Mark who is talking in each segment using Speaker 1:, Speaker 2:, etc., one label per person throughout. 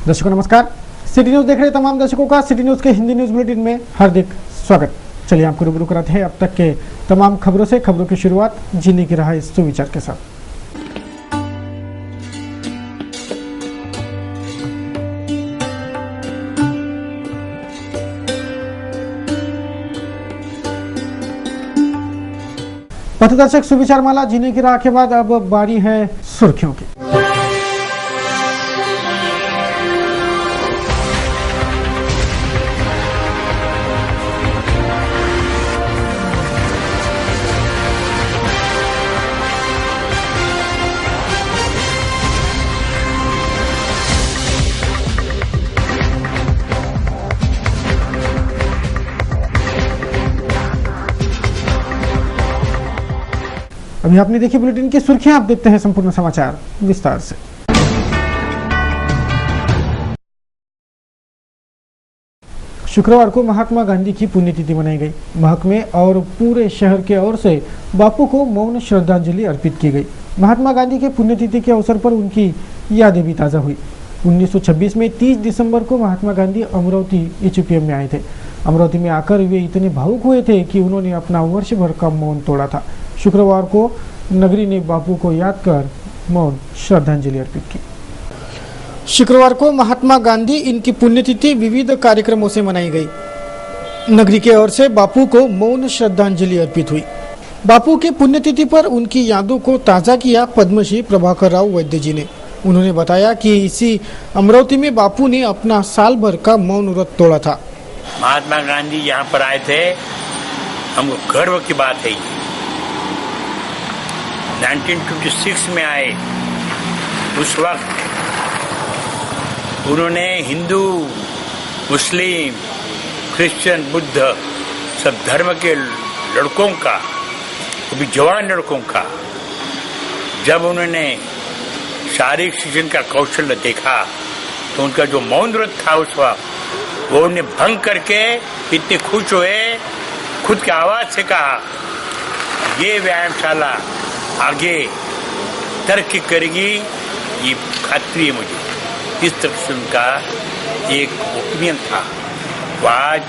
Speaker 1: दर्शकों नमस्कार। City news देख रहे तमाम दर्शकों का सिटी न्यूज के हिंदी न्यूज बुलेटिन में हार्दिक स्वागत। चलिए आपको रूबरू कराते हैं अब तक के तमाम खबरों से। खबरों की शुरुआत जीने की राह इस सुविचार के साथ। पथदर्शक सुविचार माला जीने की राह के बाद अब बारी है सुर्खियों की। अभी आपने देखी बुलेटिन की सुर्खियां, आप देखते हैं संपूर्ण समाचार विस्तार से। शुक्रवार को महात्मा गांधी की पुण्यतिथि मनाई गई। महकमे और पूरे शहर के ओर से बापू को मौन श्रद्धांजलि अर्पित की गई। महात्मा गांधी के पुण्यतिथि के अवसर पर उनकी यादें भी ताज़ा हुई। 1926 में 30 दिसंबर को महात्मा गांधी अमरावती एचपीएम में आए थे। अमरावती में आकर वे इतने भावुक हुए थे कि उन्होंने अपना वर्ष भर का मौन तोड़ा था। शुक्रवार को नगरी ने बापू को याद कर मौन श्रद्धांजलि अर्पित की। शुक्रवार को महात्मा गांधी इनकी पुण्यतिथि विविध कार्यक्रमों से मनाई गई। नगरी के ओर से बापू को मौन श्रद्धांजलि अर्पित हुई। बापू के पुण्यतिथि पर उनकी यादों को ताज़ा किया पद्मश्री प्रभाकर राव वैद्य जी ने। उन्होंने बताया कि इसी अमरावती में बापू ने अपना साल भर का मौन व्रत तोड़ा था।
Speaker 2: महात्मा गांधी यहाँ पर आए थे, हमको गर्व की बात है। 1926 में आए, उस वक्त उन्होंने हिंदू, मुस्लिम, क्रिश्चियन, बुद्ध सब धर्म के लड़कों का, वो भी जवान लड़कों का, जब उन्होंने शारीरिक शिक्षण का कौशल देखा तो उनका जो मौन व्रत था उस वक्त वो उन्हें भंग करके इतने खुश हुए, खुद की आवाज से कहा ये व्यायामशाला आगे तरक्की करेगी, ये खात्री है मुझे। इस तरह से उनका एक ओपिनियन था। वो आज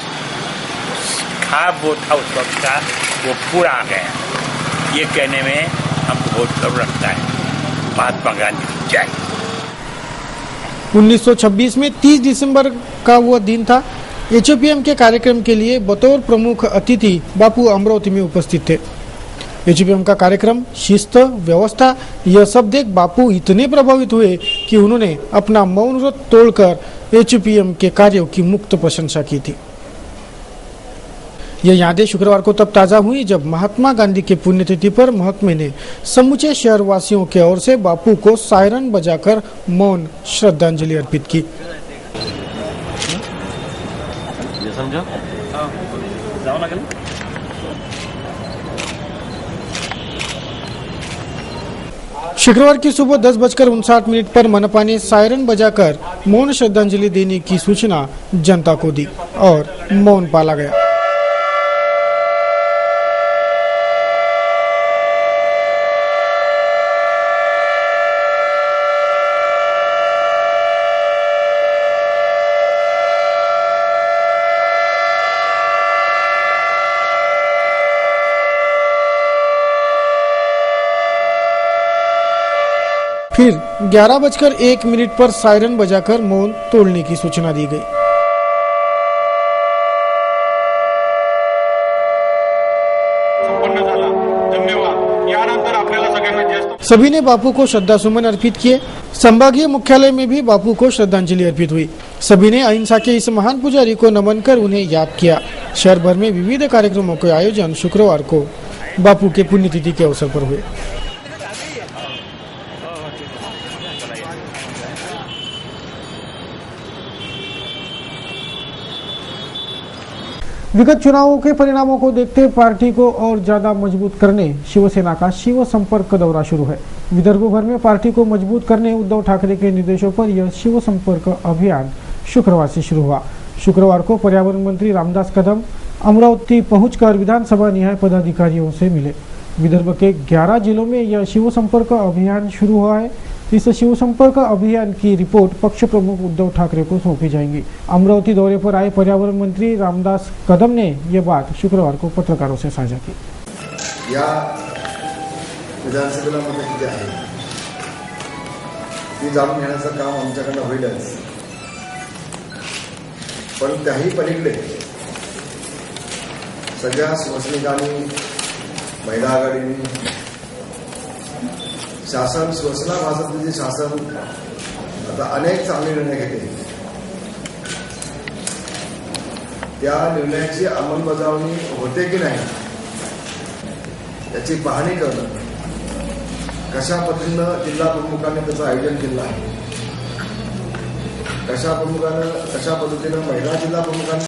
Speaker 2: खाब वो था उस वक्त का, वो पूरा आ गया। ये कहने में हमको बहुत गर्व लगता है। महात्मा गांधी की जय।
Speaker 1: 1926 में 30 दिसंबर का वो दिन था। एचपीएम के कार्यक्रम के लिए बतौर प्रमुख अतिथि बापू अमरावती में उपस्थित थे। एचपीएम का कार्यक्रम, शिस्त, व्यवस्था, यह सब देख बापू इतने प्रभावित हुए कि उन्होंने अपना मौन व्रत तोड़कर एचपीएम के कार्यों की मुक्त प्रशंसा की थी। यह यादें शुक्रवार को तब ताज़ा हुई जब महात्मा गांधी के पुण्यतिथि पर महकमे ने समूचे शहरवासियों के ओर से बापू को सायरन बजाकर मौन श्रद्धांजलि अर्पित की। शुक्रवार की सुबह 10:59 पर मनपा ने सायरन बजाकर मौन श्रद्धांजलि देने की सूचना जनता को दी और मौन पाला गया। फिर 11:01 पर सायरन बजाकर मौन तोड़ने की सूचना दी गई। सभी ने बापू को श्रद्धा सुमन अर्पित किए। संभागीय मुख्यालय में भी बापू को श्रद्धांजलि अर्पित हुई। सभी ने अहिंसा के इस महान पुजारी को नमन कर उन्हें याद किया। शहर भर में विविध कार्यक्रमों के आयोजन शुक्रवार को बापू के पुण्यतिथि के अवसर पर हुए। विगत चुनावों के परिणामों को देखते पार्टी को और ज्यादा मजबूत करने शिवसेना का शिव संपर्क दौरा शुरू है। विदर्भ भर में पार्टी को मजबूत करने उद्धव ठाकरे के निर्देशों पर यह शिव संपर्क अभियान शुक्रवार से शुरू हुआ। शुक्रवार को पर्यावरण मंत्री रामदास कदम अमरावती पहुंचकर विधानसभा निहाय पदाधिकारियों से मिले। विदर्भ के 11 जिलों में यह शिव संपर्क अभियान शुरू हुआ है। इस शिवसंपर्क अभियान की रिपोर्ट पक्ष प्रमुख उद्धव ठाकरे को सौंपी जाएंगी। अमरावती दौरे पर आए पर्यावरण मंत्री रामदास कदम ने ये बात शुक्रवार को पत्रकारों से साझा की।
Speaker 3: या विधानसभेला मतं किती आहे ती जाणून घेण्याचं काम आमच्याकडनं होईलच, पण त्याही पलीकडे सगळ्या शिवसैनिकांनी, महिला आघाडीने, शासन, शिवसेना भाजपचे शासन आता अनेक चांगले निर्णय घेते, त्या निर्णयाची अंमलबजावणी होते की नाही याची पाहणी करणं, कशा पद्धतीनं जिल्हा प्रमुखांनी त्याचं आयोजन केलं आहे, कशा पद्धतीनं महिला जिल्हा प्रमुखांनी